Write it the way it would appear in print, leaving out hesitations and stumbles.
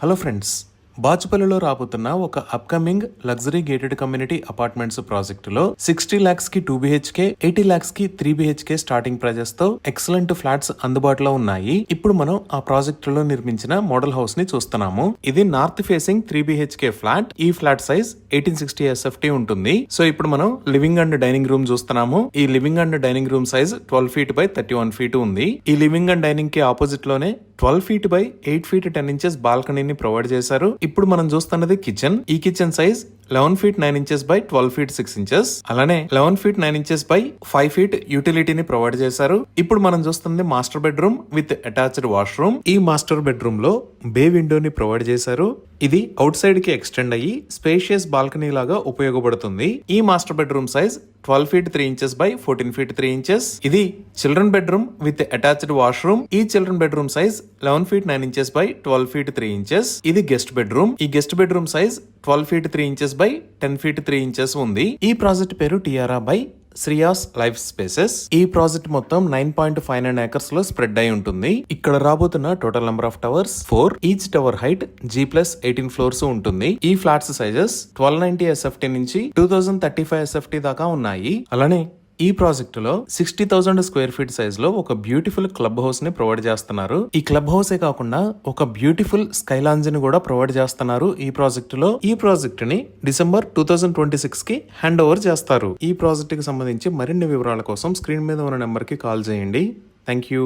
Hello friends, బాచుపల్లిలో రాబోతున్న ఒక upcoming luxury gated community apartments ప్రాజెక్టులో 60 lakhs కి 2 BHK, 80 lakhs కి 3 BHK స్టార్టింగ్ ప్రైజెస్ తో ఎక్సలెంట్ ఫ్లాట్స్ అందుబాటులో ఉన్నాయి. ఇప్పుడు మనం ఆ ప్రాజెక్టులో నిర్మించిన మోడల్ హౌస్ ని చూస్తున్నాము. ఇది నార్త్ ఫేసింగ్ 3 BHK ఫ్లాట్. ఈ ఫ్లాట్ సైజ్ 1860 SFT ఉంటుంది. సో ఇప్పుడు మనం లివింగ్ అండ్ డైనింగ్ రూమ్ చూస్తున్నాము. ఈ living and dining room size 12 feet by 31 feet ఉంది. ఈ లివింగ్ అండ్ డైనింగ్ కి ఆపోజిట్ లోనే 12 feet by 8 feet 10 inches బాల్కనీని ప్రొవైడ్ చేశారు. ఇప్పుడు మనం చూస్తున్నది కిచెన్. ఈ kitchen size 11 feet 9 inches by 12 feet 6 inches. అలానే 11 feet 9 inches by 5 feet యూటిలిటీని provide చేశారు. ఇప్పుడు మనం చూస్తుంది master bedroom with attached washroom. ఈ మాస్టర్ బెడ్రూమ్ లో బే విండోని ప్రొవైడ్ చేశారు. ఇది అవుట్ సైడ్ కి ఎక్స్టెండ్ అయ్యి స్పేషియస్ బాల్కనీ లాగా ఉపయోగపడుతుంది. ఈ master bedroom size 12 feet 3 inches by 14 feet 3 inches. ఇది children bedroom with attached washroom. ఈ children bedroom size 11 feet 9 inches by 12 feet 3 inches. ఇది గెస్ట్ బెడ్రూమ్. ఈ guest bedroom size 12 feet 3 inches by 10 feet 3 inches ఉంది. ఈ project పేరు టియారా by Shreyas life spaces. ఈ project మొత్తం 9.59 acres లో స్ప్రెడ్ అయి ఉంటుంది. ఇక్కడ రాబోతున్న total number of towers 4. Each tower height G+18 floors ఉంటుంది. ఈ ఫ్లాట్స్ సైజెస్ 1290 SFT నుంచి 2035 SFT దాకా ఉన్నాయి. అలానే ఈ ప్రాజెక్ట్ లో 60,000 square feet సైజ్ లో ఒక బ్యూటిఫుల్ క్లబ్ హౌస్ ని ప్రొవైడ్ చేస్తున్నారు. ఈ క్లబ్ హౌసే కాకుండా ఒక బ్యూటిఫుల్ స్కై లాంజ్ ని కూడా ప్రొవైడ్ చేస్తున్నారు. ఈ ప్రాజెక్ట్ లో ఈ ప్రాజెక్ట్ ని December 2026 కి హ్యాండ్ ఓవర్ చేస్తారు. ఈ ప్రాజెక్ట్ కి సంబంధించి మరిన్ని వివరాల కోసం స్క్రీన్ మీద ఉన్న నెంబర్ కి కాల్ చేయండి. Thank you.